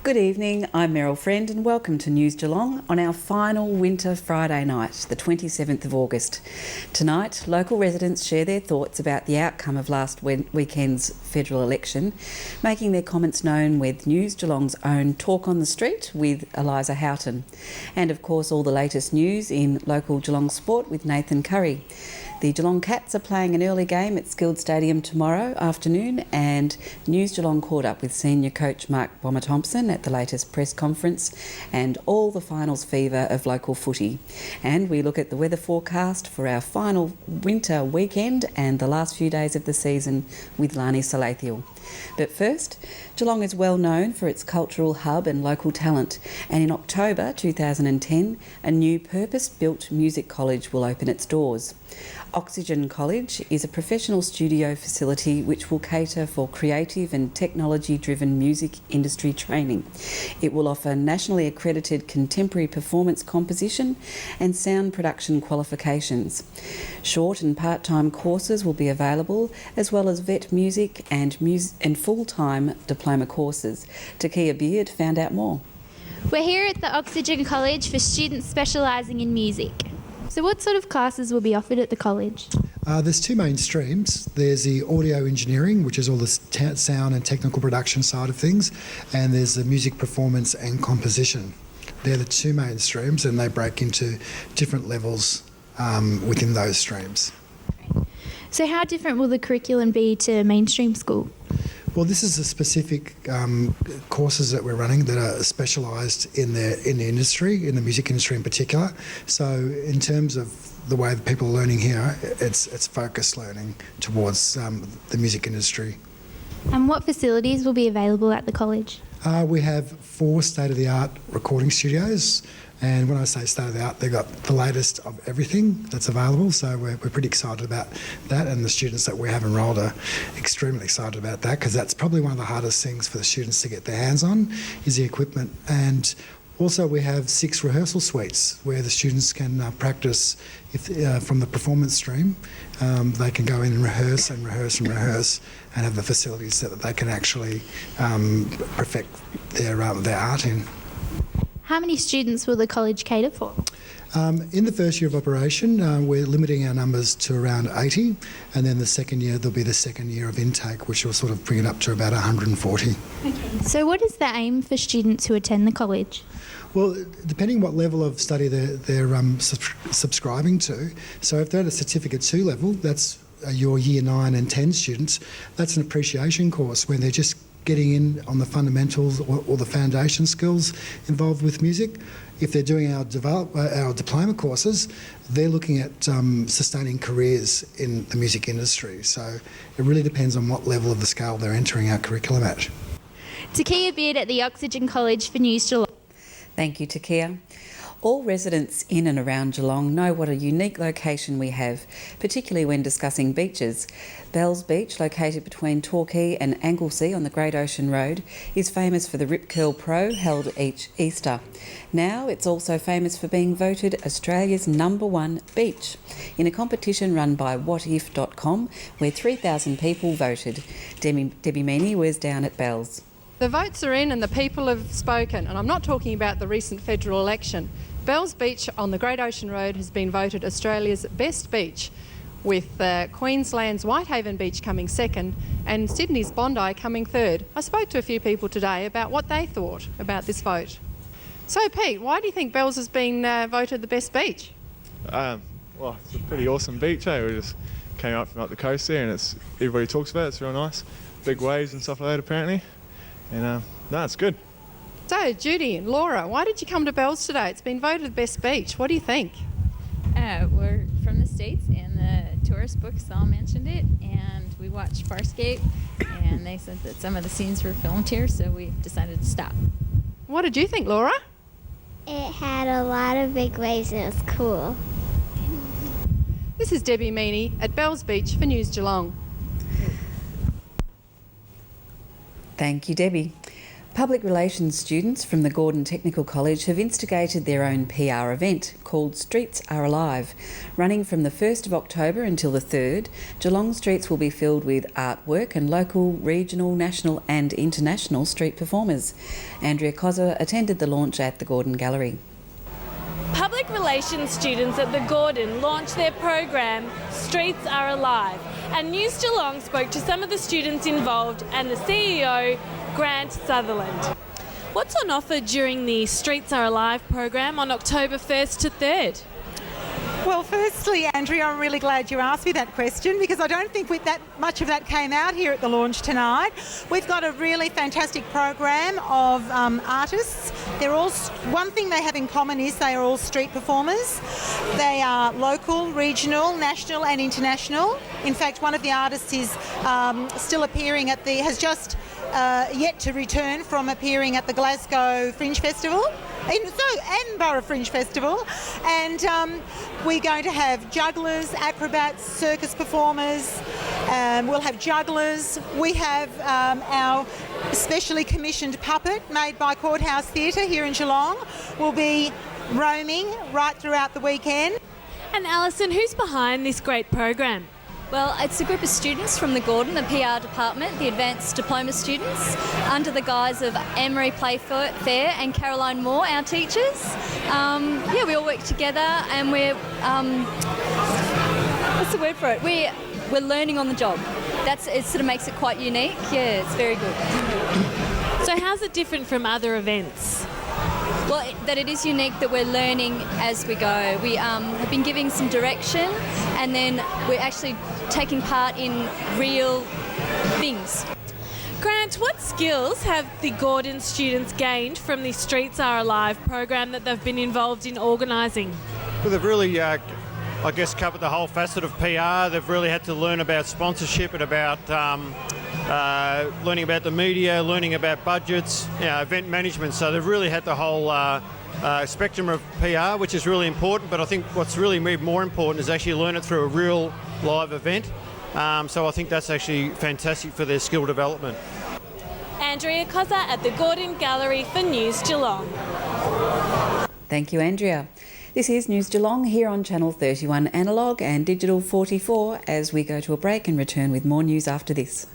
Good evening, I'm Meryl Friend and welcome to News Geelong on our final winter Friday night, the 27th of August. Tonight, local residents share their thoughts about the outcome of last weekend's federal election, making their comments known with News Geelong's own Talk on the Street with Eliza Houghton. And of course all the latest news in local Geelong sport with Nathan Curry. The Geelong Cats are playing an early game at Skilled Stadium tomorrow afternoon, and News Geelong caught up with senior coach Mark Bomber-Thompson at the latest press conference and all the finals fever of local footy. And we look at the weather forecast for our final winter weekend and the last few days of the season with Lani Salathiel. But first, Geelong is well known for its cultural hub and local talent, and in October 2010 a new purpose-built music college will open its doors. Oxygen College is a professional studio facility which will cater for creative and technology-driven music industry training. It will offer nationally accredited contemporary performance composition and sound production qualifications. Short and part-time courses will be available, as well as vet music and full-time diploma courses. Takeia Beard found out more. We're here at the Oxygen College for students specialising in music. So what sort of classes will be offered at the college? There's two main streams. There's the audio engineering, which is all the sound and technical production side of things, and there's the music performance and composition. They're the two main streams, and they break into different levels within those streams. So how different will the curriculum be to mainstream school? Well, this is the specific courses that we're running that are specialised in the industry, in the music industry in particular. So in terms of the way that people are learning here, it's focused learning towards the music industry. And what facilities will be available at the college? We have 4 state-of-the-art recording studios. And when I say state-of-the-art, they've got the latest of everything that's available, so we're pretty excited about that, and the students that we have enrolled are extremely excited about that, because that's probably one of the hardest things for the students to get their hands on, is the equipment. And also we have 6 rehearsal suites where the students can practice from the performance stream. They can go in and rehearse and rehearse and rehearse and have the facilities so that they can actually perfect their art in. How many students will the college cater for? In the first year of operation, we're limiting our numbers to around 80, and then the second year, there'll be the second year of intake, which will sort of bring it up to about 140. Okay. So what is the aim for students who attend the college? Well, depending what level of study they're subscribing to, so if they're at a Certificate 2 level, that's your Year 9 and 10 students, that's an appreciation course when they're just getting in on the fundamentals or the foundation skills involved with music. If they're doing our diploma courses, they're looking at sustaining careers in the music industry. So it really depends on what level of the scale they're entering our curriculum at. Takeia Beard at the Oxygen College for News Geelong. Thank you, Takeia. All residents in and around Geelong know what a unique location we have, particularly when discussing beaches. Bells Beach, located between Torquay and Anglesea on the Great Ocean Road, is famous for the Rip Curl Pro held each Easter. Now it's also famous for being voted Australia's #1 beach in a competition run by whatif.com where 3,000 people voted. Debbie Meaney was down at Bells. The votes are in and the people have spoken, and I'm not talking about the recent federal election. Bells Beach on the Great Ocean Road has been voted Australia's best beach, with Queensland's Whitehaven Beach coming second and Sydney's Bondi coming third. I spoke to a few people today about what they thought about this vote. So Pete, why do you think Bells has been voted the best beach? Well, it's a pretty awesome beach, eh? We just came up from up the coast there, and everybody talks about it. It's real nice. Big waves and stuff like that apparently. And no, it's good. So Judy and Laura, why did you come to Bells today? It's been voted the best beach. What do you think? We're from the States, and the tourist books all mentioned it, and we watched Farscape, and they said that some of the scenes were filmed here, so we decided to stop. What did you think, Laura? It had a lot of big waves and it was cool. This is Debbie Meaney at Bells Beach for News Geelong. Thank you, Debbie. Public relations students from the Gordon Technical College have instigated their own PR event called Streets Are Alive. Running from the 1st of October until the 3rd, Geelong streets will be filled with artwork and local, regional, national and international street performers. Andria Cozza attended the launch at the Gordon Gallery. Public relations students at the Gordon launched their program Streets Are Alive, and News Geelong spoke to some of the students involved and the CEO, Grant Sutherland. What's on offer during the Streets Are Alive program on October 1st to 3rd? Well, firstly, Andria, I'm really glad you asked me that question because I don't think that much of that came out here at the launch tonight. We've got a really fantastic program of artists. They're all, one thing they have in common is they are all street performers. They are local, regional, national and international. In fact, one of the artists is still appearing at has just yet to return from appearing at the Glasgow Fringe Festival. Edinburgh Fringe Festival, and we're going to have jugglers, acrobats, circus performers, we'll have jugglers. We have our specially commissioned puppet made by Courthouse Theatre here in Geelong will be roaming right throughout the weekend. And Alison, who's behind this great program? Well, it's a group of students from the Gordon, the PR department, the advanced diploma students, under the guise of Anne-Marie Playfair and Caroline Moore, our teachers. We all work together and we're, what's the word for it? We're learning on the job. It sort of makes it quite unique. Yeah, it's very good. So how's it different from other events? Well, that it is unique that we're learning as we go. We have been giving some direction and then we're actually taking part in real things. Grant, what skills have the Gordon students gained from the Streets Are Alive program that they've been involved in organising? Well, they've really, covered the whole facet of PR. They've really had to learn about sponsorship and about learning about the media, learning about budgets, event management. So they've really had the whole spectrum of PR, which is really important. But I think what's really more important is actually learn it through a real live event. So I think that's actually fantastic for their skill development. Andria Cozza at the Gordon Gallery for News Geelong. Thank you, Andria. This is News Geelong here on Channel 31 Analog and Digital 44 as we go to a break and return with more news after this.